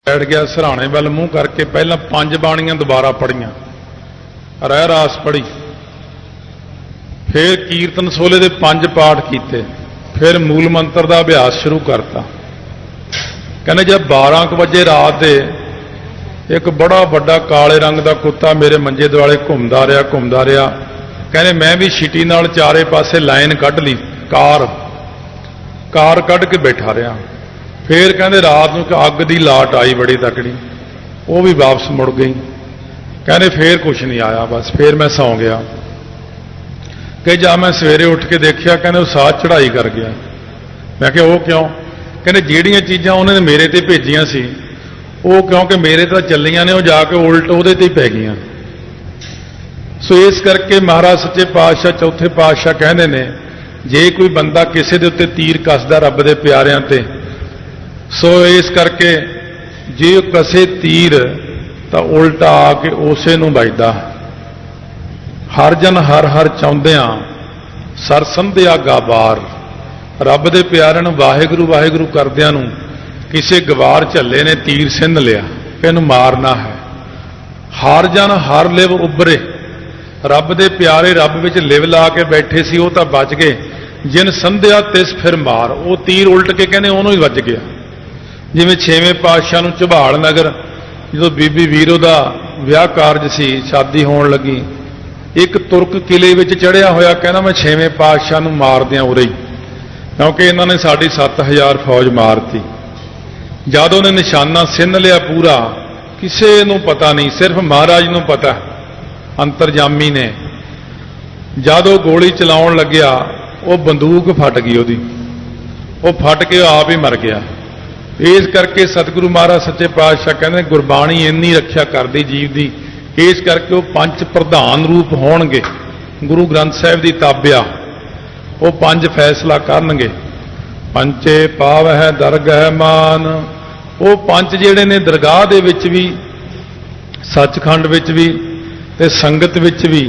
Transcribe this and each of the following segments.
बैठ गया सिरहाने वाल मूँह करके। पहला 5 बाणियां दोबारा पढ़ियां, रह रास पढ़ी, फिर कीर्तन सोले के 5 पाठ किए, फिर मूल मंत्र का अभ्यास शुरू करता। कहने जब 12 बजे रात के एक बड़ा बड़ा काले रंग का कुत्ता मेरे मंजे दुआले घूमता रहा। कहने मैं भी छिटी नाल चारे पासे लाइन कढ़ ली, कार कढ़ के बैठा रहा। फिर कहते रात को अग की लाट आई बड़ी तकड़ी, वो भी वापस मुड़ गई। कहने फिर कुछ नहीं आया, बस फिर मैं सौ गया। कि जा मैं सवेरे उठ के देखा, कहने वो साथ चढ़ाई कर गया। मैं क्या वो क्यों? कहने ਜਿਹੜੀਆਂ चीज़ां उन्होंने मेरे ते भेजियां सी वो क्योंकि मेरे तो ਚੱਲੀਆਂ ने वो जाके उल्ट ਉਹਦੇ ਤੇ पै गईयां। सो इस करके महाराज सच्चे पातशाह चौथे पातशाह कहते ने जे कोई बंदा किसी के उत्ते तीर कसदा रब दे प्यारिਆਂ ते, सो इस करके जे कसे तीर तो उल्टा आके उसे नूं वजदा। हर जन हर हर चाहुंदियां सर संध्या गाबार, रब दे प्यारे नूं वाहिगुरू वाहिगुरू करदियां नूं किसे गवार झल्ले ने तीर सिंध लिया कि इहनूं मारना है। हर जन हर लिव उभरे, रब दे प्यारे रब विच लिव ला के बैठे सी वो तो बच गए। जिन संध्या तिस फिर मार, वो तीर उल्ट के कहने उन्हों ही वज गया। जिवें 6वें पातशाह नूं ਝਬਾਲ नगर जो बीबी वीरो का विआह कारज सी, शादी होण लगी, एक तुर्क किले विच चढ़िया होया कहना मैं 6वें पातशाह नूं मार दियां उरे ही, क्योंकि इन्होंने साड़ी 7000 फौज मारती। जद उन्हें निशाना सिंध लिया पूरा, किसी नूं पता नहीं, सिर्फ महाराज नूं पता, अंतरजामी ने। जद वो गोली चलाउण लग्या वो बंदूक फट गई, वो फट के आप ही मर गया। इस करके सतगुरु महाराज सच्चे पातशाह कहते गुरबाणी इन्नी रक्षा करदी जीव की, इस करके वो 5 प्रधान रूप होणगे। गुरु ग्रंथ साहिब की ताबिया वो 5 फैसला करनगे। पंचे पाव है दरगह मान, वो 5 जिहड़े ने दरगाह दे विच भी, सचखंड विच भी ते संगत विच भी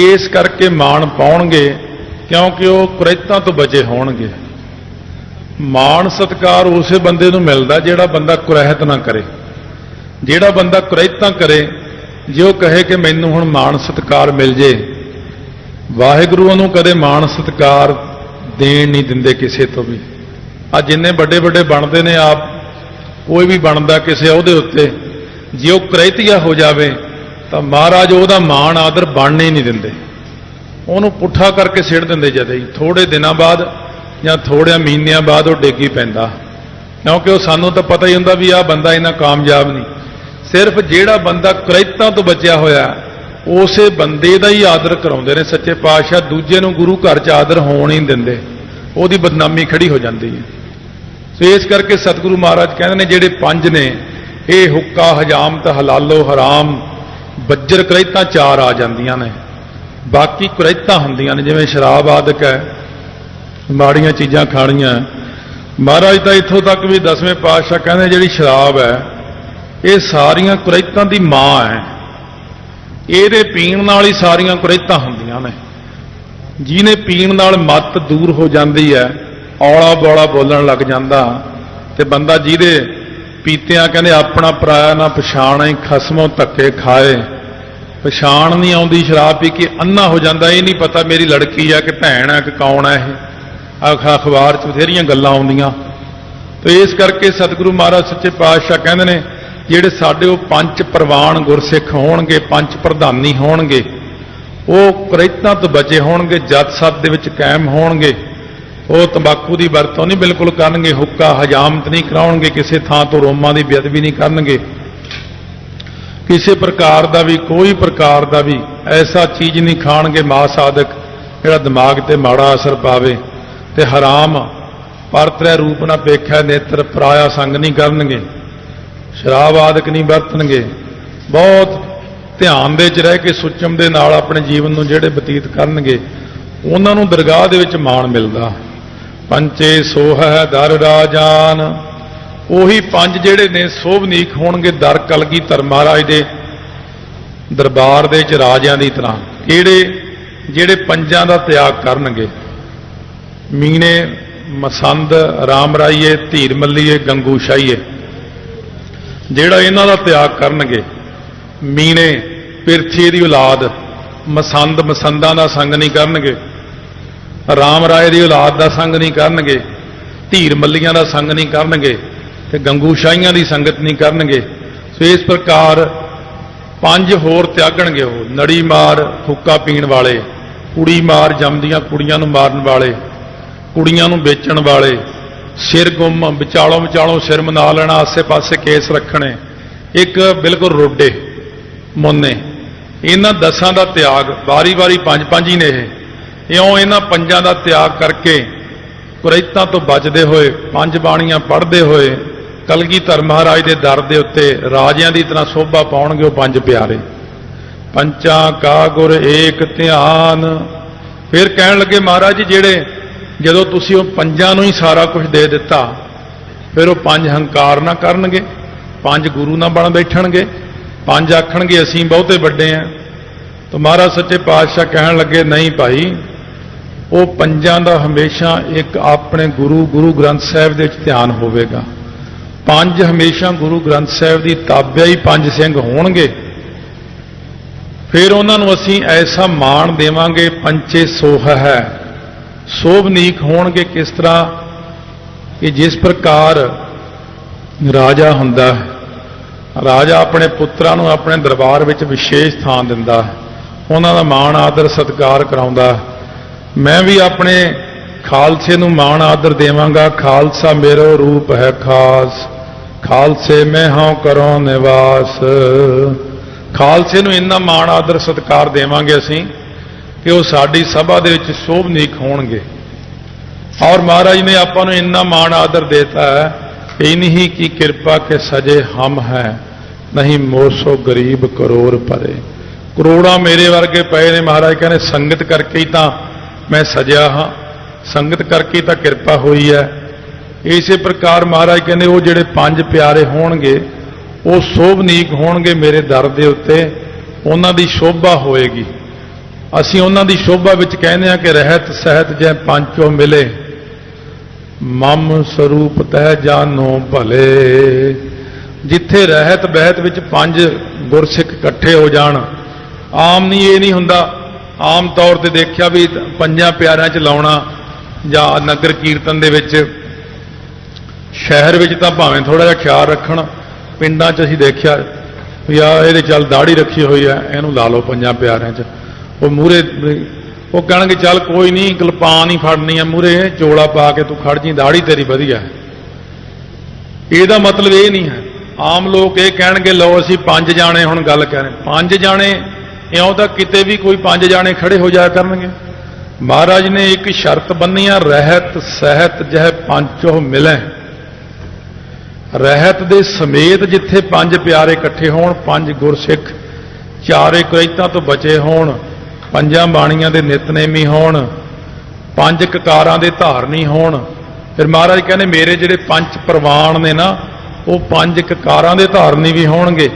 इस करके मान पाउणगे, क्योंकि वो कुरैतां तो बचे होणगे। मान सत्कार उसे बंदे नूं मिलदा जिहड़ा बंदा कुरैहत ना करे। जिहड़ा बंदा कुरैतां करे, जे वो कहे कि मैनूं हुण मान सत्कार मिल जे, वाहिगुरू उहनूं कदे मान सत्कार देण नहीं दिंदे किसी तो भी। आ जिन्ने बड़े बड़े बनते ने, आप कोई भी बनता किसी ओहदे उत्ते, जे वो कुरैतिया हो जाए तो महाराज उहदा मान आदर बनने ही नहीं दिंदे, उहनूं पुट्ठा करके सिड़ दिंदे। जद ही थोड़े दिनों बाद या थोड़े महीनों बाद वो डिगी पैंदा, क्योंकि वो सानूं तो पता ही हुंदा भी आ बंदा इन्ना कामयाब नहीं। सिर्फ जिहड़ा बंदा कुरैतां तो बचिया होया उसे बंदे का ही आदर कराउंदे ने सच्चे पातशाह। दूजे नूं गुरु घर च आदर होण ही नहीं दिंदे, उहदी बदनामी खड़ी हो जाती है। सो इस करके सतगुरु महाराज कहते हैं जिहड़े 5 ने, ये हुक्का हजामत हलालो हराम, बज्जर कुरैतां 4 आ जांदियां ने, बाकी कुरैतां हुंदियां ने जिवें शराब आदक है, माड़ियां चीज़ां खाणियां। महाराज तो इत्थों तक भी 10वें पातशाह कहते जिहड़ी शराब है ये सारियां कुरैतां दी मां है, ਇਹਦੇ ਪੀਣ ਨਾਲ ही सारियां कुरैतां ਹੁੰਦੀਆਂ ਨੇ। ਜਿਹਨੇ ਪੀਣ ਨਾਲ ਮੱਤ दूर हो जाती है, औला बौला बोलन लग जाता, ते बंदा ਜਿਹਦੇ पीतियां कहते अपना पराया ना पछाणे, खसमों धक्के खाए, पछाण नहीं आउंदी, शराब पी के अन्ना हो जाता, ये नहीं पता मेरी लड़की है कि भैन है कि कौन है। यह अखबार च बथेरियां गल्लां आउंदियां। तो इस करके सतगुरु महाराज सच्चे पातशाह कहते हैं ਜਿਹੜੇ ਸਾਡੇ ਉਹ 5 ਪ੍ਰਵਾਨ ਗੁਰਸਿੱਖ ਹੋਣਗੇ, 5 ਪ੍ਰਧਾਨੀ ਹੋਣਗੇ, ਉਹ ਕੁਰੈਤਾਂ ਤੋਂ ਬਚੇ ਹੋਣਗੇ, ਜਤ ਸਤ ਦੇ ਵਿੱਚ ਕਾਇਮ ਹੋਣਗੇ। ਉਹ ਤੰਬਾਕੂ ਦੀ ਵਰਤੋਂ ਨਹੀਂ ਬਿਲਕੁਲ ਕਰਨਗੇ, ਹੁੱਕਾ ਹਜਾਮਤ ਨਹੀਂ ਕਰਾਉਣਗੇ, ਕਿਸੇ ਥਾਂ ਤੋਂ ਰੋਮਾਂ ਦੀ ਬੇਅਦਬੀ ਨਹੀਂ ਕਰਨਗੇ, ਕਿਸੇ ਪ੍ਰਕਾਰ ਦਾ ਵੀ ਕੋਈ ਪ੍ਰਕਾਰ ਦਾ ਵੀ ਐਸਾ ਚੀਜ਼ ਨਹੀਂ ਖਾਣਗੇ ਮਾਸ ਆਦਿਕ ਜਿਹੜਾ ਦਿਮਾਗ ਤੇ ਮਾੜਾ ਅਸਰ ਪਾਵੇ, ਤੇ ਹਰਾਮ ਪਰਤਰੈ ਰੂਪ ਨਾ ਵੇਖਿਆ ਨੇਤਰ, ਪਰਾਇਆ ਸੰਗ ਨਹੀਂ ਕਰਨਗੇ, शराब आदि नहीं वरतणगे। बहुत ध्यान दे च रह के सुचम दे नाल अपने जीवन नूं जिहड़े बतीत करनगे उन्हां नूं दरगाह दे विच मान मिलदा। पंचे सोह है दर राजान, उही 5 जिहड़े ने सोभनीक होणगे दर कलगीधर महाराज दे दरबार दे च राजियां दी तरह। किहड़े? जिहड़े 5 दा त्याग करनगे। मीणे, मसंद, राम राईए, धीर मल्लीए, गंगू शाहीए। ਜਿਹੜਾ ਇਹਨਾਂ ਦਾ ਤਿਆਗ ਕਰਨਗੇ, ਮੀਣੇ ਪਿਰਥੀ ਦੀ ਔਲਾਦ ਮਸੰਦ ਮਸੰਦਾਂ ਦਾ ਸੰਗ ਨਹੀਂ ਕਰਨਗੇ, ਰਾਮ ਰਾਏ ਦੀ ਔਲਾਦ ਦਾ ਸੰਗ ਨਹੀਂ ਕਰਨਗੇ, ਧੀਰ ਮੱਲੀਆਂ ਦਾ ਸੰਗ ਨਹੀਂ ਕਰਨਗੇ, ਤੇ ਗੰਗੂ ਸ਼ਾਹੀਆਂ ਦੀ ਸੰਗਤ ਨਹੀਂ ਕਰਨਗੇ। ਸੋ ਇਸ ਪ੍ਰਕਾਰ 5 ਹੋਰ ਤਿਆਗਣਗੇ। ਉਹ ਨੜੀ ਮਾਰ ਹੁੱਕਾ ਪੀਣ ਵਾਲੇ, ਕੁੜੀ ਮਾਰ ਜੰਮਦੀਆਂ ਕੁੜੀਆਂ ਨੂੰ ਮਾਰਨ ਵਾਲੇ, ਕੁੜੀਆਂ ਨੂੰ ਵੇਚਣ ਵਾਲੇ, ਸਿਰ ਗੁੰਮ ਵਿਚਾਲੋਂ ਵਿਚਾਲੋਂ ਸਿਰ ਮਨਾ ਲੈਣਾ, ਆਸੇ-ਪਾਸੇ ਕੇਸ ਰੱਖਣੇ, ਇੱਕ ਬਿਲਕੁਲ ਰੋਡੇ ਮੁੰਨੇ। ਇਹਨਾਂ 10 ਦਾ ਤਿਆਗ ਵਾਰੀ-ਵਾਰੀ 5-5 ਹੀ ਨੇ। ਇਉਂ ਇਹਨਾਂ 5 ਦਾ ਤਿਆਗ ਕਰਕੇ ਕੁਰੈਤਾਂ ਤੋਂ ਬਚਦੇ ਹੋਏ, 5 ਬਾਣੀਆਂ ਪੜ੍ਹਦੇ ਹੋਏ ਕਲਗੀਧਰ ਮਹਾਰਾਜ ਦੇ ਦਰ ਦੇ ਉੱਤੇ ਰਾਜਿਆਂ ਦੀ ਤਰ੍ਹਾਂ ਸੋਭਾ ਪਾਉਣਗੇ ਉਹ 5 ਪਿਆਰੇ। ਪੰਚਾਂ ਕਾ ਗੁਰ ਏਕ ਧਿਆਨ। ਫਿਰ ਕਹਿਣ ਲੱਗੇ ਮਹਾਰਾਜ ਜੀ, ਜਿਹੜੇ ਜਦੋਂ ਤੁਸੀਂ ਉਹ 5 ਨੂੰ ਹੀ ਸਾਰਾ ਕੁਝ ਦੇ ਦਿੱਤਾ, ਫਿਰ ਉਹ 5 ਹੰਕਾਰ ਨਾ ਕਰਨਗੇ, 5 ਗੁਰੂ ਨਾ ਬਣ ਬੈਠਣਗੇ, 5 ਆਖਣਗੇ ਅਸੀਂ ਬਹੁਤੇ ਵੱਡੇ ਆਂ। ਤਾਂ ਮਹਾਰਾਜ ਸੱਚੇ ਪਾਤਸ਼ਾਹ ਕਹਿਣ ਲੱਗੇ, ਨਹੀਂ ਭਾਈ, ਉਹ 5 ਦਾ ਹਮੇਸ਼ਾ ਇੱਕ ਆਪਣੇ ਗੁਰੂ ਗ੍ਰੰਥ ਸਾਹਿਬ ਦੇ ਵਿੱਚ ਧਿਆਨ ਹੋਵੇਗਾ। 5 ਹਮੇਸ਼ਾ ਗੁਰੂ ਗ੍ਰੰਥ ਸਾਹਿਬ ਦੀ ਤਾਬਿਆ ਹੀ 5 ਸਿੰਘ ਹੋਣਗੇ। ਫਿਰ ਉਹਨਾਂ ਨੂੰ ਅਸੀਂ ਐਸਾ ਮਾਣ ਦੇਵਾਂਗੇ, ਪੰਚੇ ਸੋਹ ਹੈ, ਸੋਭਨੀਕ ਹੋਣਗੇ। ਕਿਸ ਤਰ੍ਹਾਂ ਕਿ ਜਿਸ ਪ੍ਰਕਾਰ ਰਾਜਾ ਹੁੰਦਾ ਹੈ, ਰਾਜਾ ਆਪਣੇ ਪੁੱਤਰਾਂ ਨੂੰ ਆਪਣੇ ਦਰਬਾਰ ਵਿੱਚ ਵਿਸ਼ੇਸ਼ ਥਾਂ ਦਿੰਦਾ ਹੈ, ਉਹਨਾਂ ਦਾ ਮਾਣ ਆਦਰ ਸਤਿਕਾਰ ਕਰਾਉਂਦਾ। ਮੈਂ ਵੀ ਆਪਣੇ ਖਾਲਸੇ ਨੂੰ ਮਾਣ ਆਦਰ ਦੇਵਾਂਗਾ। ਖਾਲਸਾ ਮੇਰਾ ਰੂਪ ਹੈ ਖਾਸ, ਖਾਲਸੇ ਮੈਂ ਹਾਂ ਕਰੋ ਨਿਵਾਸ। ਖਾਲਸੇ ਨੂੰ ਇੰਨਾ ਮਾਣ ਆਦਰ ਸਤਿਕਾਰ ਦੇਵਾਂਗੇ ਅਸੀਂ ਕਿ ਉਹ ਸਾਡੀ ਸਭਾ ਦੇ ਵਿੱਚ ਸੋਭਨੀਕ ਹੋਣਗੇ। ਔਰ ਮਹਾਰਾਜ ਨੇ ਆਪਾਂ ਨੂੰ ਇੰਨਾ ਮਾਣ ਆਦਰ ਦੇਤਾ ਹੈ, ਇਨਹੀ ਕੀ ਕਿਰਪਾ ਕੇ ਸਜੇ ਹਮ ਹੈ, ਨਹੀਂ ਮੋਸੋ ਗਰੀਬ ਕਰੋੜ ਪਰੇ। ਕਰੋੜਾਂ ਮੇਰੇ ਵਰਗੇ ਪਏ ਨੇ। ਮਹਾਰਾਜ ਕਹਿੰਦੇ ਸੰਗਤ ਕਰਕੇ ਹੀ ਤਾਂ ਮੈਂ ਸਜਿਆ ਹਾਂ, ਸੰਗਤ ਕਰਕੇ ਤਾਂ ਕਿਰਪਾ ਹੋਈ ਹੈ। ਇਸੇ ਪ੍ਰਕਾਰ ਮਹਾਰਾਜ ਕਹਿੰਦੇ ਉਹ ਜਿਹੜੇ 5 ਪਿਆਰੇ ਹੋਣਗੇ ਉਹ ਸੋਭਨੀਕ ਹੋਣਗੇ ਮੇਰੇ ਦਰ ਦੇ ਉੱਤੇ, ਉਹਨਾਂ ਦੀ ਸ਼ੋਭਾ ਹੋਏਗੀ। ਅਸੀਂ ਉਹਨਾਂ ਦੀ ਸ਼ੋਭਾ ਵਿੱਚ ਕਹਿੰਦੇ ਹਾਂ ਕਿ ਰਹਿਤ ਸਹਿਤ ਜੈ ਪੰਚੋ ਮਿਲੇ, ਮਮ ਸਰੂਪ ਤਹਿ ਜਾਨੋ ਭਲੇ। ਜਿੱਥੇ ਰਹਿਤ ਬਹਿਤ ਵਿੱਚ 5 ਗੁਰਸਿੱਖ ਇਕੱਠੇ ਹੋ ਜਾਣ, ਆਮ ਨਹੀਂ, ਇਹ ਨਹੀਂ ਹੁੰਦਾ। ਆਮ ਤੌਰ ਤੇ ਦੇਖਿਆ ਵੀ 5 ਪਿਆਰਿਆਂ 'ਚ ਲਾਉਣਾ, ਜਾਂ ਨਗਰ ਕੀਰਤਨ ਦੇ ਵਿੱਚ, ਸ਼ਹਿਰ ਵਿੱਚ ਤਾਂ ਭਾਵੇਂ ਥੋੜਾ ਜਿਹਾ ਖਿਆਲ ਰੱਖਣ, ਪਿੰਡਾਂ 'ਚ ਅਸੀਂ ਦੇਖਿਆ ਵੀ ਆ ਇਹਦੇ ਚੱਲ ਦਾੜੀ ਰੱਖੀ ਹੋਈ ਹੈ, ਇਹਨੂੰ ਲਾ ਲਓ 5 ਪਿਆਰਿਆਂ 'ਚ। ਉਹ ਮੂਹਰੇ ਉਹ ਕਹਿਣਗੇ ਚੱਲ ਕੋਈ ਨਹੀਂ, ਕਿਲਪਾਨ ਹੀ ਫੜਨੀ ਹੈ, ਮੂਹਰੇ ਚੋਲਾ ਪਾ ਕੇ ਤੂੰ ਖੜ ਜੀ, ਦਾੜੀ ਤੇਰੀ ਵਧੀਆ ਹੈ। ਇਹਦਾ ਮਤਲਬ ਇਹ ਨਹੀਂ ਹੈ। ਆਮ ਲੋਕ ਇਹ ਕਹਿਣਗੇ ਲਓ ਅਸੀਂ 5 ਜਾਣੇ ਹੁਣ ਗੱਲ ਕਰ ਰਹੇ, 5 ਜਾਣੇ ਇਉਂ ਤਾਂ ਕਿਤੇ ਵੀ ਕੋਈ 5 ਜਾਣੇ ਖੜੇ ਹੋ ਜਾਇਆ ਕਰਨਗੇ। ਮਹਾਰਾਜ ਨੇ ਇੱਕ ਸ਼ਰਤ ਬੰਨੀ ਆ, ਰਹਿਤ ਸਹਿਤ ਜਹ ਪੰਚੋ ਮਿਲੇ। ਰਹਿਤ ਦੇ ਸਮੇਤ ਜਿੱਥੇ 5 ਪਿਆਰੇ ਇਕੱਠੇ ਹੋਣ, 5 ਗੁਰਸਿੱਖ ਚਾਰੇ ਕੁਰੈਤਾਂ ਤੋਂ ਬਚੇ ਹੋਣ, 5 ਬਾਣੀਆਂ ਦੇ ਨਿਤਨੇਮੀ ਹੋਣ, 5 ਕਕਾਰਾਂ ਦੇ ਧਾਰਨੀ ਹੋਣ। ਫਿਰ ਮਹਾਰਾਜ ਕਹਿੰਦੇ ਮੇਰੇ ਜਿਹੜੇ 5 ਪ੍ਰਵਾਨ ਨੇ ਨਾ, ਉਹ 5 ਕਕਾਰਾਂ ਦੇ ਧਾਰਨੀ ਵੀ ਹੋਣਗੇ,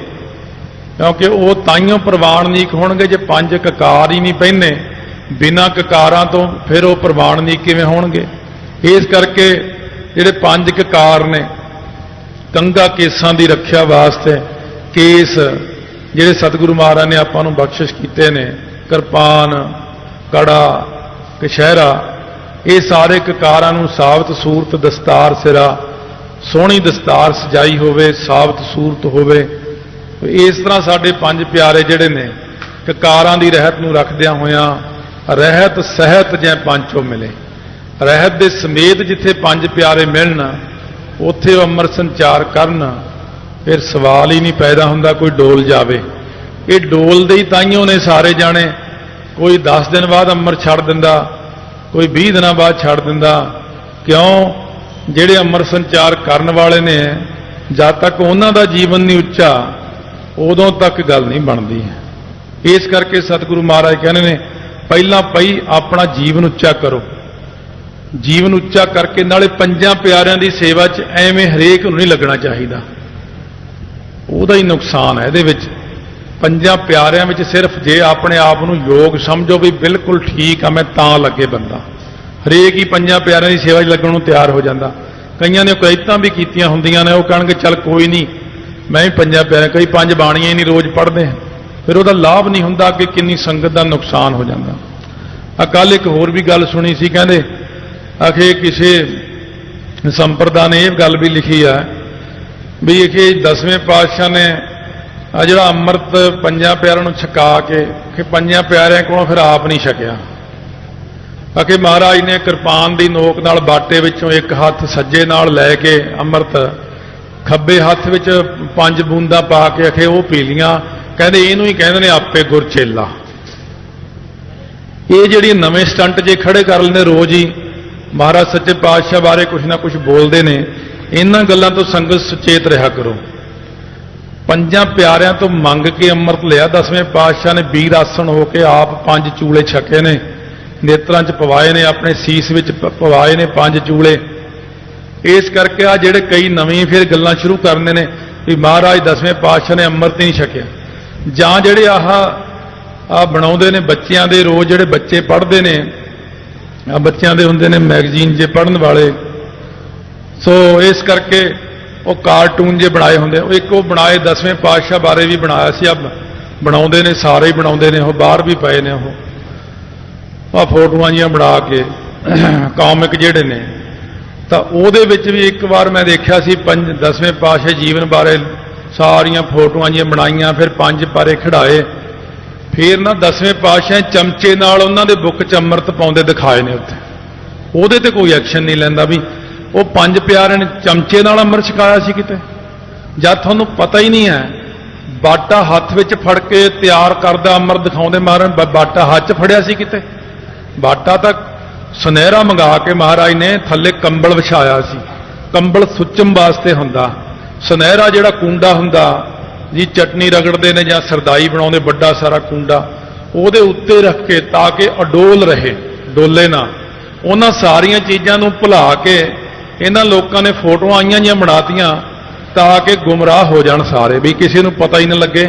ਕਿਉਂਕਿ ਉਹ ਤਾਈਓਂ ਪ੍ਰਵਾਨਨੀਕ ਹੋਣਗੇ ਜੇ 5 ਕਕਾਰ ਹੀ ਨਹੀਂ ਪਹਿਨੇ। ਬਿਨਾਂ ਕਕਾਰਾਂ ਤੋਂ ਫਿਰ ਉਹ ਪ੍ਰਵਾਨਨੀਕ ਕਿਵੇਂ ਹੋਣਗੇ? ਇਸ ਕਰਕੇ ਜਿਹੜੇ 5 ਕਕਾਰ ਨੇ, ਕੰਗਾ ਕੇਸਾਂ ਦੀ ਰੱਖਿਆ ਵਾਸਤੇ ਕੇਸ ਜਿਹੜੇ ਸਤਿਗੁਰੂ ਮਹਾਰਾਜ ਨੇ ਆਪਾਂ ਨੂੰ ਬਖਸ਼ਿਸ਼ ਕੀਤੇ ਨੇ, ਕਿਰਪਾਨ, ਕੜਾ, ਕਛਹਿਰਾ, ਇਹ ਸਾਰੇ ਕਕਾਰਾਂ ਨੂੰ ਸਾਬਤ ਸੂਰਤ ਦਸਤਾਰ ਸਿਰਾ, ਸੋਹਣੀ ਦਸਤਾਰ ਸਜਾਈ ਹੋਵੇ, ਸਾਬਤ ਸੂਰਤ ਹੋਵੇ। ਇਸ ਤਰ੍ਹਾਂ ਸਾਡੇ 5 ਪਿਆਰੇ ਜਿਹੜੇ ਨੇ ਕਕਾਰਾਂ ਦੀ ਰਹਿਤ ਨੂੰ ਰੱਖਦਿਆਂ ਹੋਇਆਂ ਰਹਿਤ ਸਹਿਤ ਜੈ ਪੰਚੋ ਮਿਲੇ। ਰਹਿਤ ਦੇ ਸਮੇਤ ਜਿੱਥੇ 5 ਪਿਆਰੇ ਮਿਲਣ, ਉੱਥੇ ਉਹ ਅੰਮ੍ਰਿਤ ਸੰਚਾਰ ਕਰਨ। ਫਿਰ ਸਵਾਲ ਹੀ ਨਹੀਂ ਪੈਦਾ ਹੁੰਦਾ ਕੋਈ ਡੋਲ ਜਾਵੇ। ਇਹ ਡੋਲਦੇ ਹੀ ਤਾਈਓਂ ਨੇ ਸਾਰੇ ਜਾਣੇ। ਕੋਈ 10 ਦਿਨ ਬਾਅਦ ਅੰਮ੍ਰਿਤ ਛੱਡ ਦਿੰਦਾ, ਕੋਈ 20 ਦਿਨਾਂ ਬਾਅਦ ਛੱਡ ਦਿੰਦਾ। ਕਿਉਂ? ਜਿਹੜੇ ਅੰਮ੍ਰਿਤ ਸੰਚਾਰ ਕਰਨ ਵਾਲੇ ਨੇ, ਜਦ ਤੱਕ ਉਹਨਾਂ ਦਾ ਜੀਵਨ ਨਹੀਂ ਉੱਚਾ, ਉਦੋਂ ਤੱਕ ਗੱਲ ਨਹੀਂ ਬਣਦੀ। ਇਸ ਕਰਕੇ ਸਤਿਗੁਰੂ ਮਹਾਰਾਜ ਕਹਿੰਦੇ ਨੇ ਪਹਿਲਾਂ ਪਈ ਆਪਣਾ ਜੀਵਨ ਉੱਚਾ ਕਰੋ। ਜੀਵਨ ਉੱਚਾ ਕਰਕੇ ਨਾਲੇ 5 ਪਿਆਰਿਆਂ ਦੀ ਸੇਵਾ 'ਚ ਐਵੇਂ ਹਰੇਕ ਨੂੰ ਨਹੀਂ ਲੱਗਣਾ ਚਾਹੀਦਾ, ਉਹਦਾ ਹੀ ਨੁਕਸਾਨ ਹੈ ਇਹਦੇ ਵਿੱਚ। 5 ਪਿਆਰਿਆਂ ਵਿੱਚ ਸਿਰਫ ਜੇ ਆਪਣੇ ਆਪ ਨੂੰ ਯੋਗ ਸਮਝੋ ਵੀ ਬਿਲਕੁਲ ਠੀਕ ਆ ਮੈਂ ਤਾਂ ਲੱਗੇ ਬੰਦਾ, ਹਰੇਕ ਹੀ 5 ਪਿਆਰਿਆਂ ਦੀ ਸੇਵਾ 'ਚ ਲੱਗਣ ਨੂੰ ਤਿਆਰ ਹੋ ਜਾਂਦਾ। ਕਈਆਂ ਨੇ ਕੁਰੈਤਾਂ ਵੀ ਕੀਤੀਆਂ ਹੁੰਦੀਆਂ ਨੇ, ਉਹ ਕਹਿਣਗੇ ਚੱਲ ਕੋਈ ਨਹੀਂ मैं भी पंजां प्यारे, कई पंज बाणियां ही नहीं रोज़ पढ़ते हैं, फिर ਉਹਦਾ लाभ नहीं ਹੁੰਦਾ कि किन्नी संगत का नुकसान हो जाता। कल एक होर भी गल सुनी सी, कहते आखे किसी संप्रदा ने यह गल भी लिखी है भी ये 10वें पातशाह ने आ जिहड़ा अमृत पंजां प्यारिਆਂ ਨੂੰ छका के पंजां प्यारिਆਂ कोलों फिर आप नहीं छकिया। आखे महाराज ने किरपान की नोक नाल बाटे विचों एक हथ सज्जे नाल लैके अमृत खब्बे हथ विच 5 बूंदा पा के आखे वो पी लियां। कहते इनू ही कहते हैं आपे गुरचेला। ये जिहड़ी नवें स्टंट जे खड़े कर लेंदे रोज़ ही महाराज सच्चे पातशाह बारे कुछ ना कुछ बोलते हैं, इन्हां गल्लां तो संगत सुचेत रहा करो। पंजां प्यारिਆਂ तो मंग के अमृत लिया, 10वें पातशाह ने वीर आसन होकर आप 5 चूले छके ने, नेत्रां च पवाए ने, अपने सीस विच पवाए ने 5 चूले। इस करके आ जिहड़े कई नवीं फिर गल्लां शुरू करते हैं भी महाराज 10वें पातशाह ने अमृत ही नहीं छकिया, जां जिहड़े आ बनाउंदे ने बच्चियां दे, रोज़ जिहड़े बच्चे पढ़ते हैं बच्चों के होंगे ने मैगजीन जे पढ़न वाले, सो इस करके वो कार्टून जे बनाए होंगे, एक वो बनाए 10वें पातशाह बारे भी बनाया सी, अब बनाउंदे ने सारे ही बनाउंदे ने, वो बाहर भी पए ने, वो फोटोआं जिहां बना के कॉमिक जिहड़े ने। तो ਉਹਦੇ ਵਿੱਚ भी एक बार मैं देखा सी 10वें पातशाह जीवन बारे सारियां फोटोआं जिहां बनाईयां, फिर 5 पारे खड़ाए, फिर ना 10वें पातशाह चमचे नाल उन्हां दे बुक च अमृत पाउंदे दिखाए ने उत्थे, ਉਹਦੇ ते कोई एक्शन नहीं लैंदा भी वो 5 प्यारे ने चमचे नाल अमृत छकाया सी किते। जद तुहानूं पता ही नहीं है, बाटा हत्थ विच फड़ के तैयार करदा अमृत दिखाउंदे, महाराज बाटा हत्थ च फड़िया सी किते, बाटा तां सुनहरा मंगा के महाराज ने थल्ले कंबल विछाया सी, कंबल सुचम वास्ते हुंदा, सुनहरा जिहड़ा कूंडा हुंदा जी चटनी रगड़ते ने जां सरदाई बनाउंदे, बड़ा सारा कूंडा ਉਹਦੇ उत्ते रख के ताकि अडोल रहे, डोले ना। उन्हां सारियां चीज़ां नूं भुला के इन्हां लोकां ने फोटोआं आईयां जिहां बनातियां ताकि गुमराह हो जाण सारे, भी किसी नूं पता ही ना लगे।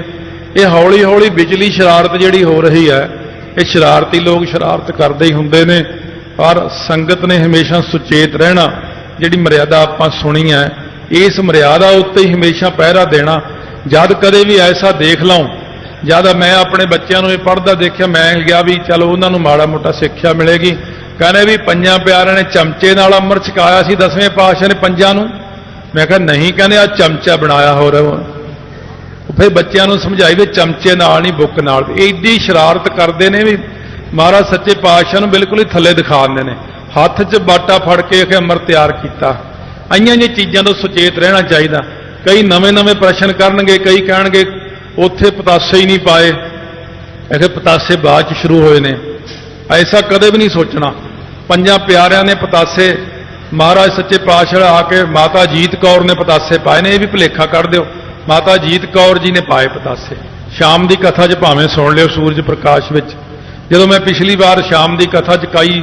ये हौली हौली बिजली शरारत जिहड़ी हो रही है, ये शरारती लोग शरारत करदे ही हुंदे ने, पर संगत ने हमेशा सुचेत रहना। जिहड़ी मर्यादा आपां सुनी है, इस मर्यादा उत्ते ही हमेशा पहरा देना। जद कदे भी ऐसा देख लऊं, जद मैं अपने बच्चों ये पढ़ता देखा, मैं गया भी चलो उन्होंने माड़ा मोटा सिक्ख्या मिलेगी। कहने भी पंजां प्यारिਆਂ ने चमचे नाल अमृत छकाया सी 10वें पातशाह ने पंजां नूं। मैं कहा नहीं, कहने आ चमचा बनाया हो रहा। फिर बच्चों को समझाई भी चमचे नाल नहीं बुक नाल। एडी शरारत करते हैं भी महाराज सच्चे पातशाह नूं बिल्कुल ही थल्ले दिखा दिंदे ने, हत्थ 'च बाटा फड़ के अमृत तैयार किया। आईयां जी चीज़ों तो सुचेत रहना चाहिए। कई नवे नवे प्रश्न करनगे, कई कहणगे उत्थे पतासे ही नहीं पाए, ऐसे पतासे बाद च शुरू होए ने। ऐसा कदे भी नहीं सोचना। पंजां प्यारिਆਂ ने पतासे महाराज सच्चे पातशाह आके माता जीत कौर ने पतासे पाए ने, ये भी भुलेखा कर दिओ। माता जीत कौर जी ने पाए पतासे। शाम की कथा च भावें सुन लिओ सूरज प्रकाश विच, जदों मैं पिछली बार शाम की कथा च कई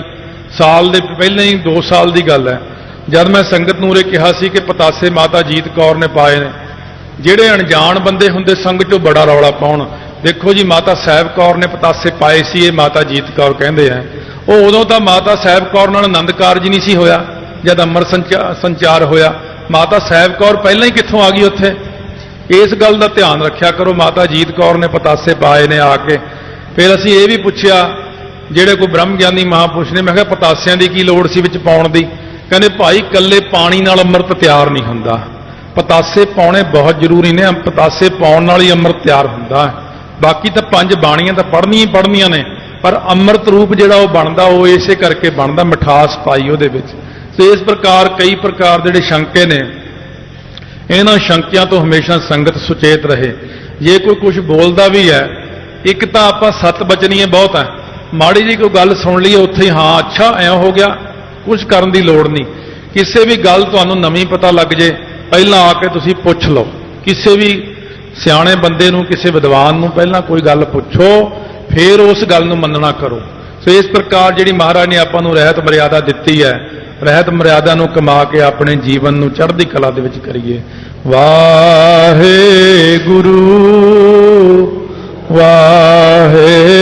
साल दे पहले ही 2 साल की गल है, जब मैं संगत नूं उरे कहा सी कि पतासे माता जीत कौर ने पाए ने, ਜਿਹੜੇ अणजान बंदे हुंदे संग चों बड़ा रौला पाउण। देखो जी माता साहिब कौर ने पतासे पाए सी, ये माता जीत कौर कहंदे आ। ਉਹ उदों तो माता साहिब कौर नाल आनंद कारज नहीं सी होया, जद अमर संचार होया। माता साहिब कौर पहलां ही कित्थों आ गई उत्थे? इस गल का ध्यान रखिया करो। माता जीत कौर ने पतासे पाए ने आके। फिर असीं ये भी पुछया ਜਿਹੜੇ कोई ब्रह्म ज्ञानी महापुरुष ने, मैं कहा पतासियां की की लोड़ सी विच पाउण दी? कहंदे भाई कल्ले पानी नाल अमृत तैयार नहीं हुंदा, पतासे पाने बहुत जरूरी ने। पतासे पाउण नाल ही अमृत तैयार हुंदा है। बाकी तो 5 बाणियां तो पढ़नियां ही पढ़नियां ने, पर अमृत रूप जिहड़ा वो बनदा वो इसे करके बनदा, मिठास पाई उहदे विच। तो इस प्रकार कई प्रकार जिहड़े शंके ने, इन्हां शंकियां तो हमेशा संगत सुचेत रहे। जे कोई कुछ बोलदा भी है, एक तो आपां सत बचनीए बहुत है, माड़ी जी कोई गल सुन लीए उत्थे ही हाँ अच्छा ऐं हो गया, कुछ करन दी लोड़ नहीं। किसी भी गल तुहानूं नवीं पता लग जे, पहलां आके तुसीं पुछ लो। किसी भी सियाणे बंदे नूं, किसी विद्वान नूं पहलां कोई गल पुछो, फिर उस गल नूं मन्नना करो। सो इस प्रकार जिहड़ी महाराज ने आपां नूं रहत मर्यादा दित्ती है, रहत मर्यादा नूं कमा के अपने जीवन नूं चढ़दी कला दे विच करिए। वाहिगुरू वाहिगुरू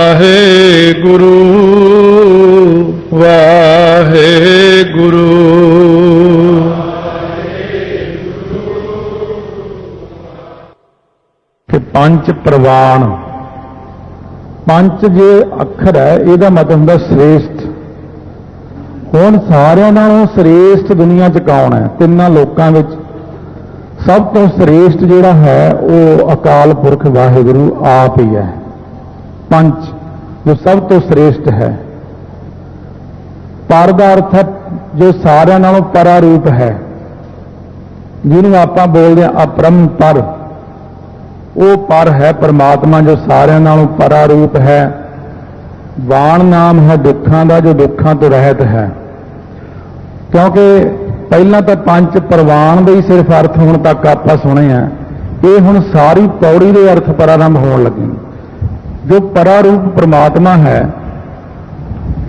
वाहिगुरू वाहेगुरु वाहेगुरु। कि पंच प्रवाण, पंच जे अखर है ਇਹਦਾ मतलब ਹੁੰਦਾ श्रेष्ठ। ਹੁਣ ਸਾਰਿਆਂ ਨਾਲੋਂ श्रेष्ठ दुनिया च कौन है? ਤਿੰਨਾਂ ਲੋਕਾਂ ਵਿੱਚ सब तो श्रेष्ठ ਜਿਹੜਾ है वो अकाल पुरख वाहेगुरु आप ही है। पंच जो सब तो श्रेष्ठ है। पर का अर्थ है जो सारिਆਂ ਨਾਲੋਂ परा रूप है, ਜਿਹਨੂੰ ਆਪਾਂ बोलते हैं अपरंपर। वो पर है परमात्मा जो सारिਆਂ ਨਾਲੋਂ परा रूप है। वाण नाम है दुखों का जो दुखों तो रहत है। क्योंकि पहला तो पंच प्रवाण के ही सिर्फ अर्थ हुण तक आप सुने हैं, ये हुण सारी पौड़ी के अर्थ प्रारंभ होने लगे। जो परारूप परमात्मा है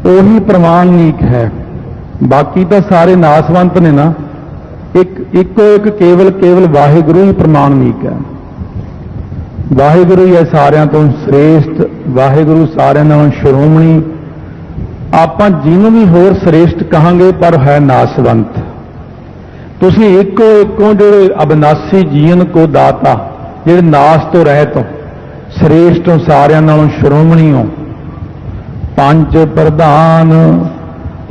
वही प्रमाणिक है, बाकी तो सारे नासवंत ने ना। इको एक केवल वाहिगुरु ही प्रमाणिक है। वाहिगुरु ही है सारिਆਂ तो श्रेष्ठ, वाहिगुरु सारिਆਂ नालों श्रोमणी। आपां जिन्हों भी होर श्रेष्ठ कहांगे पर है नासवंत। तुसीं इको जो अविनाशी जीवन को दाता, जो नाश तो रहत हो, श्रेष्ठ हो, सारिਆਂ नालों श्रोमणी हो। पंच प्रधान,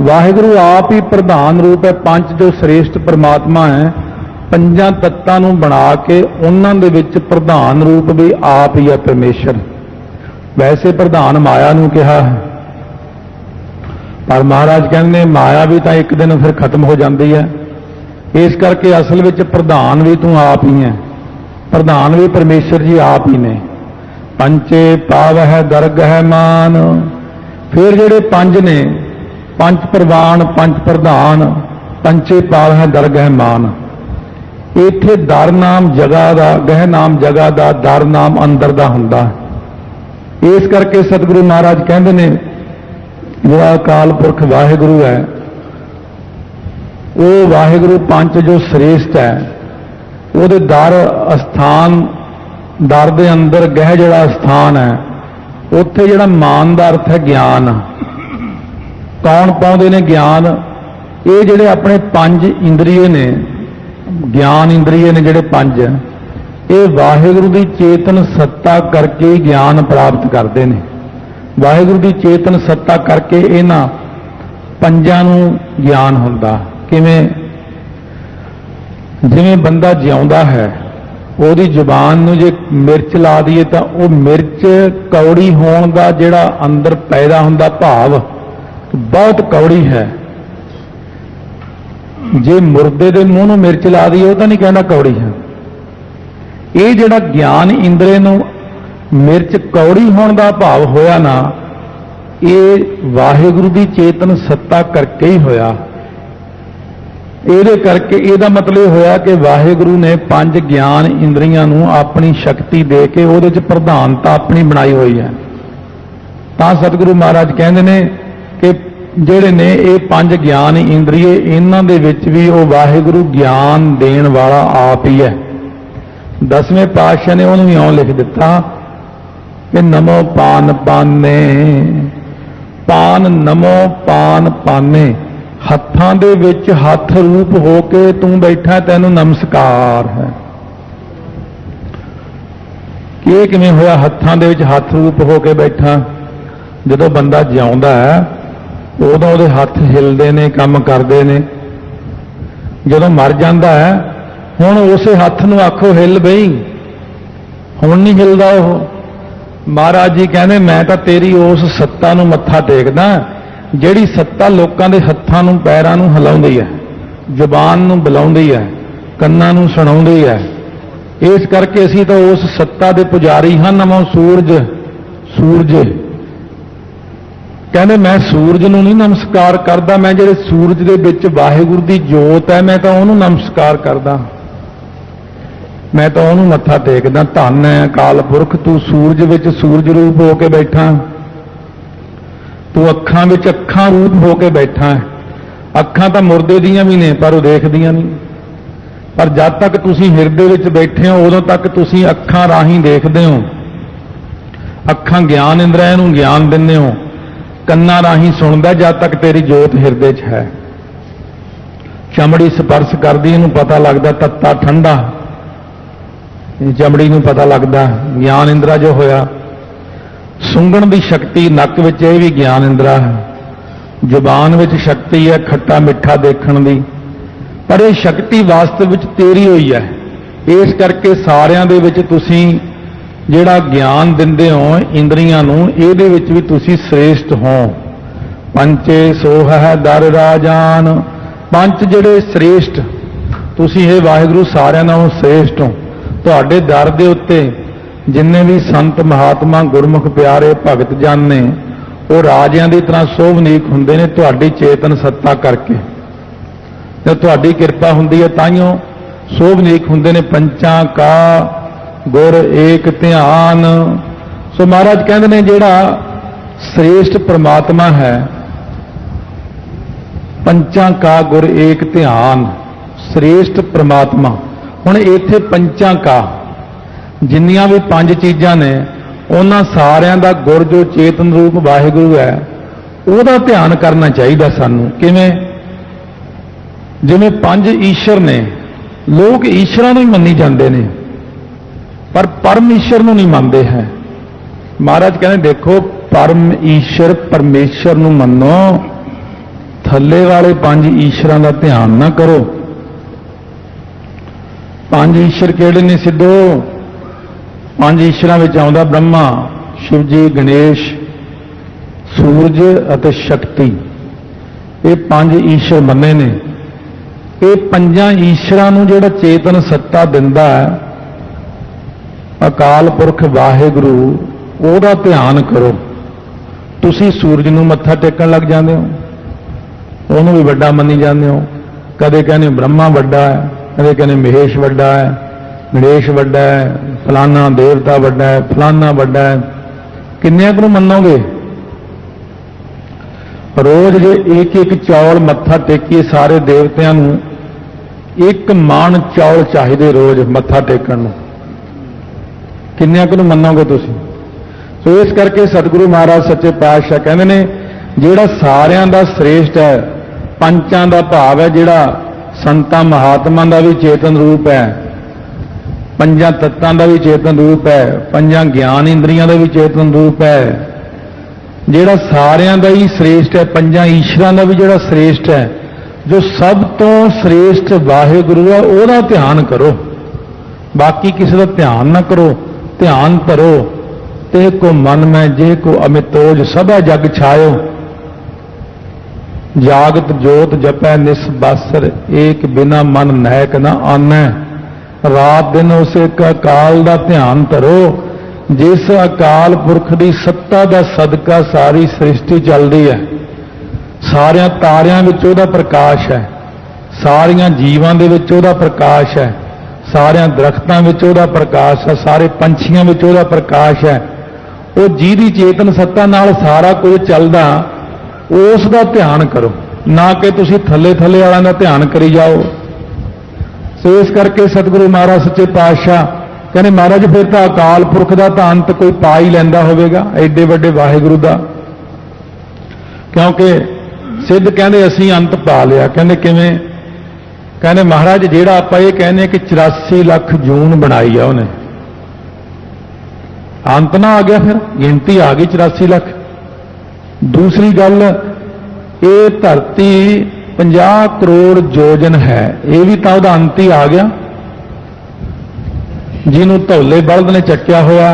वाहिगुरु आप ही प्रधान रूप है। पंच जो श्रेष्ठ परमात्मा है, पंजां तत्तां नूं बना के उन्हां दे विच प्रधान रूप भी आप ही है परमेश्वर। वैसे प्रधान माया नूं कहा है, पर महाराज कहते माया भी तो एक दिन फिर खत्म हो जाती है। इस करके असल विच प्रधान भी तू आप ही है, प्रधान भी परमेश्वर जी आप ही ने। पंचे पाव है दर्ग है मान। फिर जेड़े पंज ने, पंच प्रवाण, पंच प्रधान, पंचे पाव है दर्ग है मान। इत्थे दर नाम जगह का, गह नाम जगह का, दर नाम अंदर का हुंदा। इस करके सतगुरु महाराज कहते ने जो अकाल पुरख वाहिगुरु है, वो वाहिगुरु पंच जो श्रेष्ठ है, वो दर स्थान, दर दे अंदर गह जड़ा स्थान है, उत्थे जड़ा मान का अर्थ है ज्ञान। कौन पाउंदे ने ज्ञान? ये जिहड़े अपने पंज इंद्रिय ने, ज्ञान इंद्रिय ने जिहड़े पंज, ये वाहिगुरु की चेतन सत्ता करके ज्ञान प्राप्त करते हैं। वाहिगुरु की चेतन सत्ता करके इन्हां पंजां नूं ज्ञान हुंदा। किवें? जिवें बंदा जिउंदा है, ਉਹਦੀ ਜ਼ੁਬਾਨ ਨੂੰ ਜੇ ਮਿਰਚ ਲਾ ਦਈਏ ਤਾਂ ਉਹ ਮਿਰਚ ਕੌੜੀ ਹੋਣ ਦਾ ਜਿਹੜਾ ਅੰਦਰ ਪੈਦਾ ਹੁੰਦਾ ਭਾਵ ਬਹੁਤ ਕੌੜੀ ਹੈ। ਜੇ ਮੁਰਦੇ ਦੇ ਮੂੰਹ ਨੂੰ ਮਿਰਚ ਲਾ ਦਈਏ ਉਹ ਤਾਂ ਨਹੀਂ ਕਹਿੰਦਾ ਕੌੜੀ ਹੈ। ਇਹ ਜਿਹੜਾ ਗਿਆਨ ਇੰਦਰੇ ਨੂੰ ਮਿਰਚ ਕੌੜੀ ਹੋਣ ਦਾ ਭਾਵ ਹੋਇਆ ਨਾ, ਇਹ ਵਾਹਿਗੁਰੂ ਦੀ ਚੇਤਨ ਸੱਤਾ ਕਰਕੇ ਹੀ ਹੋਇਆ। ਇਹਦੇ ਕਰਕੇ ਇਹਦਾ ਮਤਲਬ ਹੋਇਆ ਕਿ ਵਾਹਿਗੁਰੂ ਨੇ ਪੰਜ ਗਿਆਨ ਇੰਦਰੀਆਂ ਨੂੰ ਆਪਣੀ ਸ਼ਕਤੀ ਦੇ ਕੇ ਉਹਦੇ 'ਚ ਪ੍ਰਧਾਨਤਾ ਆਪਣੀ ਬਣਾਈ ਹੋਈ ਹੈ। ਤਾਂ ਸਤਿਗੁਰੂ ਮਹਾਰਾਜ ਕਹਿੰਦੇ ਨੇ ਕਿ ਜਿਹੜੇ ਨੇ ਇਹ ਪੰਜ ਗਿਆਨ ਇੰਦਰੀਏ, ਇਹਨਾਂ ਦੇ ਵਿੱਚ ਵੀ ਉਹ ਵਾਹਿਗੁਰੂ ਗਿਆਨ ਦੇਣ ਵਾਲਾ ਆਪ ਹੀ ਹੈ। 10ਵੇਂ ਪਾਤਸ਼ਾਹ ਨੇ ਉਹਨੂੰ ਇਉਂ ਲਿਖ ਦਿੱਤਾ ਕਿ ਨਮੋ ਪਾਨ ਪਾਨੇ, ਪਾਨ ਨਮੋ ਪਾਨ ਪਾਨੇ। हत्थां दे विच हथ रूप होके तू बैठा, तैनू नमस्कार है। कि किवें होया हत्थां दे विच हथ रूप होके बैठा? जदों बंदा जिउंदा है उदों उहदे हथ हिलदे ने, काम करदे ने। जदों मर जांदा है हुण उसे हथ नूं आखो हिल बई, हुण नहीं हिलदा ओह। महाराज जी कहंदे मैं तां तेरी उस सत्ता नूं मत्था टेकदा ਜਿਹੜੀ ਸੱਤਾ ਲੋਕਾਂ ਦੇ ਹੱਥਾਂ ਨੂੰ ਪੈਰਾਂ ਨੂੰ ਹਿਲਾਉਂਦੀ ਹੈ, ਜ਼ੁਬਾਨ ਨੂੰ ਬੁਲਾਉਂਦੀ ਹੈ, ਕੰਨਾਂ ਨੂੰ ਸੁਣਾਉਂਦੀ ਹੈ। ਇਸ ਕਰਕੇ ਅਸੀਂ ਤਾਂ ਉਸ ਸੱਤਾ ਦੇ ਪੁਜਾਰੀ ਹਾਂ। ਨਮੋ ਸੂਰਜ, ਸੂਰਜ ਕਹਿੰਦੇ ਮੈਂ ਸੂਰਜ ਨੂੰ ਨਹੀਂ ਨਮਸਕਾਰ ਕਰਦਾ, ਮੈਂ ਜਿਹੜੇ ਸੂਰਜ ਦੇ ਵਿੱਚ ਵਾਹਿਗੁਰੂ ਦੀ ਜੋਤ ਹੈ ਮੈਂ ਤਾਂ ਉਹਨੂੰ ਨਮਸਕਾਰ ਕਰਦਾ, ਮੈਂ ਤਾਂ ਉਹਨੂੰ ਮੱਥਾ ਟੇਕਦਾ। ਧੰਨ ਹੈ ਅਕਾਲ ਪੁਰਖ, ਤੂੰ ਸੂਰਜ ਵਿੱਚ ਸੂਰਜ ਰੂਪ ਹੋ ਕੇ ਬੈਠਾ, तू अखां विच अखां रूप होके बैठा है। अखां तो मुरदे दियां भी ने पर वो देखदियां नहीं। पर जब तक तुसीं हिरदे विच बैठे हो उदों तक तुसीं अखां राहीं देखदे हो। अखां ज्ञान इंद्रियां नूं ज्ञान दिंदे हो। ਕੰਨਾਂ ਰਾਹੀਂ ਸੁਣਦਾ ਜਦ ਤੱਕ ਤੇਰੀ ਜੋਤ ਹਿਰਦੇ 'ਚ ਹੈ। ਚਮੜੀ ਸਪਰਸ਼ ਕਰਦੀ ਇਹਨੂੰ ਪਤਾ ਲੱਗਦਾ ਤੱਤਾ ਠੰਡਾ, ਚਮੜੀ ਨੂੰ ਪਤਾ ਲੱਗਦਾ। ਗਿਆਨ ਇੰਦਰਾ ਜੋ ਹੋਇਆ, ਸੁੰਘਣ ਦੀ ਸ਼ਕਤੀ ਨੱਕ ਵਿੱਚ, ਇਹ ਵੀ ਗਿਆਨ ਇੰਦਰਾ ਹੈ। ਜ਼ੁਬਾਨ ਵਿੱਚ ਸ਼ਕਤੀ ਹੈ ਖੱਟਾ ਮਿੱਠਾ ਦੇਖਣ ਦੀ, ਪਰ ਇਹ ਸ਼ਕਤੀ ਵਾਸਤਵ ਵਿੱਚ ਤੇਰੀ ਹੋਈ ਹੈ। ਇਸ ਕਰਕੇ ਸਾਰਿਆਂ ਦੇ ਵਿੱਚ ਤੁਸੀਂ ਜਿਹੜਾ ਗਿਆਨ ਦਿੰਦੇ ਹੋ ਇੰਦਰੀਆਂ ਨੂੰ, ਇਹਦੇ ਵਿੱਚ ਵੀ ਤੁਸੀਂ ਸ੍ਰੇਸ਼ਟ ਹੋ। ਪੰਚੇ ਸੋਹ ਹੈ ਦਰ ਰਾਜਾਨ, ਪੰਜ ਜਿਹੜੇ ਸ੍ਰੇਸ਼ਟ, ਤੁਸੀਂ ਇਹ ਵਾਹਿਗੁਰੂ ਸਾਰਿਆਂ ਨਾਲੋਂ ਸ੍ਰੇਸ਼ਟ ਹੋ। ਤੁਹਾਡੇ ਦਰ ਦੇ ਉੱਤੇ ਜਿੰਨੇ ਵੀ ਸੰਤ ਮਹਾਤਮਾ ਗੁਰਮੁਖ ਪਿਆਰੇ ਭਗਤ ਜਨ ਨੇ, ਉਹ ਰਾਜਿਆਂ ਦੀ ਤਰ੍ਹਾਂ ਸੋਭਨੀਕ ਹੁੰਦੇ ਨੇ ਤੁਹਾਡੀ ਚੇਤਨ ਸੱਤਾ ਕਰਕੇ। ਤੇ ਤੁਹਾਡੀ ਕਿਰਪਾ ਹੁੰਦੀ ਹੈ ਤਾਈਓ ਸੋਭਨੀਕ ਹੁੰਦੇ ਨੇ। ਪੰਚਾਂ ਕਾ ਗੁਰ ਏਕ ਧਿਆਨ। ਸੋ ਮਹਾਰਾਜ ਕਹਿੰਦੇ ਨੇ ਜਿਹੜਾ ਸ੍ਰੇਸ਼ਟ ਪ੍ਰਮਾਤਮਾ ਹੈ, ਪੰਚਾਂ ਕਾ ਗੁਰ ਏਕ ਧਿਆਨ, ਸ੍ਰੇਸ਼ਟ ਪ੍ਰਮਾਤਮਾ। ਹੁਣ ਇੱਥੇ ਪੰਚਾਂ ਕਾ, ਜਿੰਨੀਆਂ ਵੀ ਪੰਜ ਚੀਜ਼ਾਂ ਨੇ, ਉਹਨਾਂ ਸਾਰਿਆਂ ਦਾ ਗੁਰ ਜੋ ਚੇਤਨ ਰੂਪ ਵਾਹਿਗੁਰੂ ਹੈ, ਉਹਦਾ ਧਿਆਨ ਕਰਨਾ ਚਾਹੀਦਾ ਸਾਨੂੰ। ਕਿਵੇਂ? ਜਿਵੇਂ ਪੰਜ ਈਸ਼ਰ ਨੇ, ਲੋਕ ਈਸ਼ਰਾਂ ਨੂੰ ਹੀ ਮੰਨੀ ਜਾਂਦੇ ਨੇ, ਪਰ ਪਰਮ ਈਸ਼ਰ ਨੂੰ ਨਹੀਂ ਮੰਨਦੇ ਹੈ। ਮਹਾਰਾਜ ਕਹਿੰਦੇ ਦੇਖੋ, ਪਰਮ ਈਸ਼ਰ ਪਰਮੇਸ਼ਰ ਨੂੰ ਮੰਨੋ, ਥੱਲੇ ਵਾਲੇ ਪੰਜ ਈਸ਼ਰਾਂ ਦਾ ਧਿਆਨ ਨਾ ਕਰੋ। ਪੰਜ ਈਸ਼ਰ ਕਿਹੜੇ ਨੇ ਸਿੱਧੋ? ਪੰਜ ਈਸ਼ਰਾਂ ਵਿੱਚ ਆਉਂਦਾ ਬ੍ਰਹਮਾ, ਸ਼ਿਵ ਜੀ, ਗਣੇਸ਼, ਸੂਰਜ ਅਤੇ ਸ਼ਕਤੀ। ਇਹ ਪੰਜ ਈਸ਼ਰ ਮੰਨੇ ਨੇ। ਇਹ ਪੰਜਾਂ ਈਸ਼ਰਾਂ ਨੂੰ ਜਿਹੜਾ ਚੇਤਨ ਸੱਤਾ ਦਿੰਦਾ ਹੈ, ਅਕਾਲ ਪੁਰਖ ਵਾਹਿਗੁਰੂ, ਉਹਦਾ ਧਿਆਨ ਕਰੋ। ਤੁਸੀਂ ਸੂਰਜ ਨੂੰ ਮੱਥਾ ਟੇਕਣ ਲੱਗ ਜਾਂਦੇ ਹੋ, ਉਹਨੂੰ ਵੀ ਵੱਡਾ ਮੰਨੀ ਜਾਂਦੇ ਹੋ। ਕਦੇ ਕਹਿੰਦੇ ਬ੍ਰਹਮਾ ਵੱਡਾ ਹੈ, ਕਦੇ ਕਹਿੰਦੇ ਮਹੇਸ਼ ਵੱਡਾ ਹੈ, ਗਣੇਸ਼ ਵੱਡਾ ਹੈ, ਫਲਾਨਾ ਦੇਵਤਾ ਵੱਡਾ ਹੈ, ਫਲਾਨਾ ਵੱਡਾ ਹੈ। ਕਿੰਨਿਆਂ ਕੁ ਨੂੰ ਮੰਨੋਗੇ? ਰੋਜ਼ ਜੇ ਇੱਕ ਇੱਕ ਚੌਲ ਮੱਥਾ ਟੇਕੀਏ ਸਾਰੇ ਦੇਵਤਿਆਂ ਨੂੰ, ਇੱਕ ਮਣ ਚੌਲ ਚਾਹੀਦੇ ਰੋਜ਼ ਮੱਥਾ ਟੇਕਣ ਨੂੰ, ਕਿੰਨਿਆਂ ਕੁ ਨੂੰ ਮੰਨੋਗੇ ਤੁਸੀਂ? ਸੋ ਇਸ ਕਰਕੇ ਸਤਿਗੁਰੂ ਮਹਾਰਾਜ ਸੱਚੇ ਪਾਤਸ਼ਾਹ ਕਹਿੰਦੇ ਨੇ ਜਿਹੜਾ ਸਾਰਿਆਂ ਦਾ ਸ੍ਰੇਸ਼ਟ ਹੈ, ਪੰਚਾਂ ਦਾ ਭਾਵ ਹੈ ਜਿਹੜਾ ਸੰਤਾਂ ਮਹਾਤਮਾ ਦਾ ਵੀ ਚੇਤਨ ਰੂਪ ਹੈ, ਪੰਜਾਂ ਤੱਤਾਂ ਦਾ ਵੀ ਚੇਤਨ ਰੂਪ ਹੈ, ਪੰਜਾਂ ਗਿਆਨ ਇੰਦਰੀਆਂ ਦਾ ਵੀ ਚੇਤਨ ਰੂਪ ਹੈ, ਜਿਹੜਾ ਸਾਰਿਆਂ ਦਾ ਹੀ ਸ੍ਰੇਸ਼ਟ ਹੈ, ਪੰਜਾਂ ਈਸ਼ਰਾਂ ਦਾ ਵੀ ਜਿਹੜਾ ਸ੍ਰੇਸ਼ਟ ਹੈ, ਜੋ ਸਭ ਤੋਂ ਸ੍ਰੇਸ਼ਟ ਵਾਹਿਗੁਰੂ ਹੈ, ਉਹਦਾ ਧਿਆਨ ਕਰੋ। ਬਾਕੀ ਕਿਸੇ ਦਾ ਧਿਆਨ ਨਾ ਕਰੋ। ਧਿਆਨ ਧਰੋ ਤੇ ਕੋ ਮਨ ਮੈਂ ਜੇ ਕੋ ਅਮਿਤੋਜ ਸਭਾ ਜਗ ਛਾਇਓ, ਜਾਗਤ ਜੋਤ ਜਪੈ ਨਿਸਬਾਸਰ, ਏਕ ਬਿਨਾ ਮਨ ਨੈਕ ਨਾ ਆਨੈ। ਰਾਤ ਦਿਨ ਉਸੇ ਅਕਾਲ ਦਾ ਧਿਆਨ ਧਰੋ, ਜਿਸ ਅਕਾਲ ਪੁਰਖ ਦੀ ਸੱਤਾ ਦਾ ਸਦਕਾ ਸਾਰੀ ਸ੍ਰਿਸ਼ਟੀ ਚੱਲਦੀ ਹੈ। ਸਾਰਿਆਂ ਤਾਰਿਆਂ ਵਿੱਚ ਉਹਦਾ ਪ੍ਰਕਾਸ਼ ਹੈ, ਸਾਰੀਆਂ ਜੀਵਾਂ ਦੇ ਵਿੱਚ ਉਹਦਾ ਪ੍ਰਕਾਸ਼ ਹੈ, ਸਾਰਿਆਂ ਦਰਖਤਾਂ ਵਿੱਚ ਉਹਦਾ ਪ੍ਰਕਾਸ਼ ਹੈ, ਸਾਰੇ ਪੰਛੀਆਂ ਵਿੱਚ ਉਹਦਾ ਪ੍ਰਕਾਸ਼ ਹੈ। ਉਹ ਜਿਹਦੀ ਚੇਤਨ ਸੱਤਾ ਨਾਲ ਸਾਰਾ ਕੁਝ ਚੱਲਦਾ, ਉਸ ਦਾ ਧਿਆਨ ਕਰੋ, ਨਾ ਕਿ ਤੁਸੀਂ ਥੱਲੇ ਥੱਲੇ ਵਾਲਿਆਂ ਦਾ ਧਿਆਨ ਕਰੀ ਜਾਓ। ਸੋ ਇਸ ਕਰਕੇ ਸਤਿਗੁਰੂ ਮਹਾਰਾਜ ਸੱਚੇ ਪਾਤਸ਼ਾਹ ਕਹਿੰਦੇ ਮਹਾਰਾਜ ਫਿਰ ਤਾਂ ਅਕਾਲ ਪੁਰਖ ਦਾ ਤਾਂ ਅੰਤ ਕੋਈ ਪਾ ਹੀ ਲੈਂਦਾ ਹੋਵੇਗਾ, ਐਡੇ ਵੱਡੇ ਵਾਹਿਗੁਰੂ ਦਾ। ਕਿਉਂਕਿ ਸਿੱਧ ਕਹਿੰਦੇ ਅਸੀਂ ਅੰਤ ਪਾ ਲਿਆ। ਕਹਿੰਦੇ ਕਿਵੇਂ? ਕਹਿੰਦੇ ਮਹਾਰਾਜ ਜਿਹੜਾ ਆਪਾਂ ਇਹ ਕਹਿੰਦੇ ਕਿ 84 ਲੱਖ ਜੂਨ ਬਣਾਈ ਆ ਉਹਨੇ, ਅੰਤ ਨਾ ਆ ਗਿਆ, ਫਿਰ ਗਿਣਤੀ ਆ ਗਈ 84 ਲੱਖ। ਦੂਸਰੀ ਗੱਲ, ਇਹ ਧਰਤੀ 50 ਕਰੋੜ ਯੋਜਨ ਹੈ, ਇਹ ਵੀ ਤਾਂ ਉਹਦਾ ਅੰਤ ਹੀ ਆ ਗਿਆ। ਜਿਹਨੂੰ ਧੌਲੇ ਬਲਦ ਨੇ ਚੱਕਿਆ ਹੋਇਆ,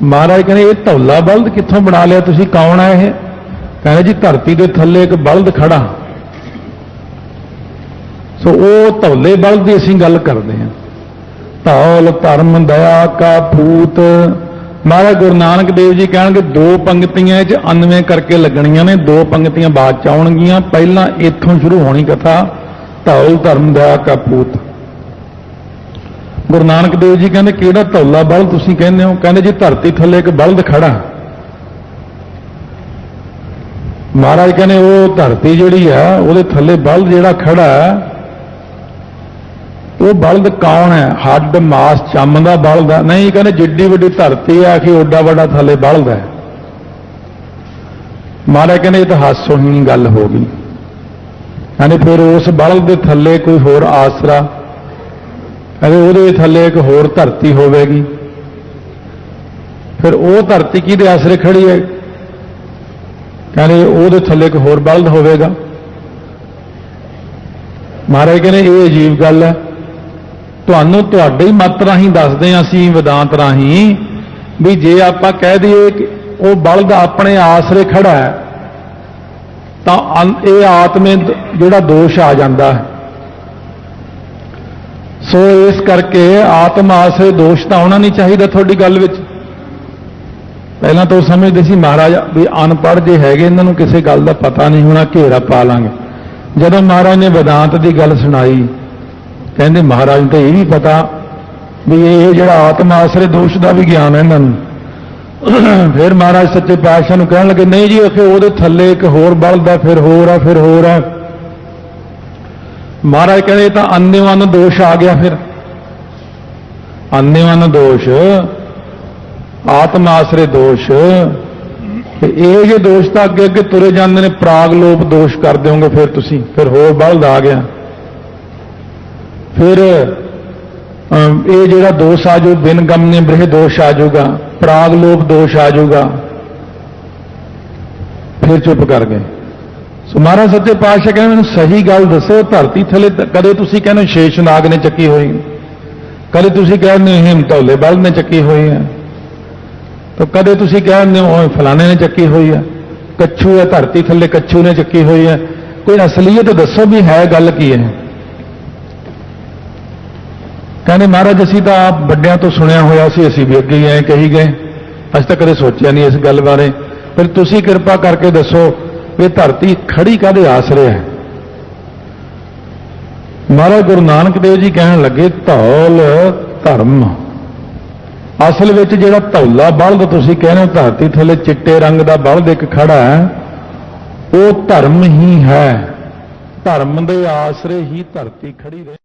ਮਹਾਰਾਜ ਕਹਿੰਦੇ ਇਹ ਧੌਲਾ ਬਲਦ ਕਿੱਥੋਂ ਬਣਾ ਲਿਆ ਤੁਸੀਂ? ਕੌਣ ਹੈ ਇਹ? ਕਹਿੰਦੇ ਜੀ ਧਰਤੀ ਦੇ ਥੱਲੇ ਇੱਕ ਬਲਦ ਖੜਾ। ਸੋ ਉਹ ਧੌਲੇ ਬਲਦ ਦੀ ਅਸੀਂ ਗੱਲ ਕਰਦੇ ਹਾਂ। ਧੌਲ ਧਰਮ ਦਇਆ ਕਾ ਭੂਤ। ਮਹਾਰਾਜ ਗੁਰੂ ਨਾਨਕ ਦੇਵ ਜੀ ਕਹਿਣਗੇ ਦੋ ਪੰਕਤੀਆਂ 'ਚ 99 ਕਰਕੇ ਲੱਗਣੀਆਂ ਨੇ, ਦੋ ਪੰਕਤੀਆਂ ਬਾਅਦ 'ਚ ਆਉਣਗੀਆਂ। ਪਹਿਲਾਂ ਇੱਥੋਂ ਸ਼ੁਰੂ ਹੋਣੀ ਕਥਾ, ਧੌਲ ਧਰਮ ਦਇਆ ਕਾ ਭੂਤ। ਗੁਰੂ ਨਾਨਕ ਦੇਵ ਜੀ ਕਹਿੰਦੇ ਕਿਹੜਾ ਧੌਲਾ ਬਲਦ ਤੁਸੀਂ ਕਹਿੰਦੇ ਹੋ? ਕਹਿੰਦੇ ਜੀ ਧਰਤੀ ਥੱਲੇ ਇੱਕ ਬਲਦ ਖੜਾ। ਮਹਾਰਾਜ ਕਹਿੰਦੇ ਉਹ ਧਰਤੀ ਜਿਹੜੀ ਆ ਉਹਦੇ ਥੱਲੇ ਬਲਦ ਜਿਹੜਾ ਖੜਾ, ਉਹ ਬਲਦ ਕੌਣ ਹੈ? ਹੱਡ ਮਾਸ ਚੰਮ ਦਾ ਬਲਦ ਹੈ? ਨਹੀਂ, ਕਹਿੰਦੇ ਜਿੱਡੀ ਵੱਡੀ ਧਰਤੀ ਆ ਕਿ ਓਡਾ ਵੱਡਾ ਥੱਲੇ ਬਲਦ ਹੈ। महाराज कहने ये तो हास्योहीन गल हो गई। कहने फिर उस बल्द के थले कोई होर आसरा, कहते वो थले एक होर धरती होवेगी, फिर वो धरती किहदे आसरे खड़ी है? कहने वो थले एक होर बल्द होवेगा। महाराज कहने ये अजीब गल है, तुहानू तुहाडे ही मत राही दसदे हां असीं वेदांत राही भी जे आपां कह दईए कि वो बल्द अपने आसरे खड़ा है तो ये आत्मे जिहड़ा दोष आ जाता है। सो इस करके आत्म आसरे दोष तो आना नहीं चाहिए थोड़ी गल विच। पहला तो समझते सी महाराज भी अनपढ़ जे हैगे इन्हां नूं किसी गल दा पता नहीं होना, घेरा पा लांगे। जदों महाराज ने वेदांत की गल सुनाई, कहते महाराज तो यह भी पता भी ये जिहड़ा आत्म आसरे दोष का भी ज्ञान है इन्हां नूं। फिर महाराज सच्चे पातशाह नूं कहण लगे नहीं जी आखे वो थले एक होर बल्द है, फिर होर है, फिर होर है। महाराज कहते तो अन्यवन दोष आ गया। फिर अन्यवन दोष, आत्म आसरे दोष, ये दोष तो अगे अगे तुरे जाते हैं। प्रागलोप दोष कर दोगे फिर तुसी, फिर होर बल्द आ गया। फिर ये जो दोष आ जाऊ बिन गमने ब्रह दोष आ जाऊगा, प्रागलोप दोष आ जाऊगा। फिर चुप कर गए। सो महाराज सच्चे पातशाह कहते मैंने सही गल दसो, धरती थले कदे तुसी कहने शेषनाग ने चक्की हुई, कदे तुसी कहने हिमतौले बल्द ने चक्की हुई है, तो कदे तुसी कहने फलाने ने चक्की हुई है, कच्छू है धरती थले कच्छू ने चक्की हुई है। कोई असलीयत दसो भी है गल की है। कहने महाराज असी तो आप बड़ियां तो सुनिया होया सी, असी भी अगे ही कही गए, अस तो कदे सोचा नहीं इस गल बारे। फिर तुसी कृपा करके दसो भी धरती खड़ी काहदे आसरे है? महाराज गुरु नानक देव जी कहन लगे धौल धर्म। असल विच जिहड़ा धौला बल्द तुसी कहने हो धरती थले चिट्टे रंग का बल्द एक खड़ा है, वो धर्म ही है। धर्म दे आसरे ही धरती खड़ी रहे।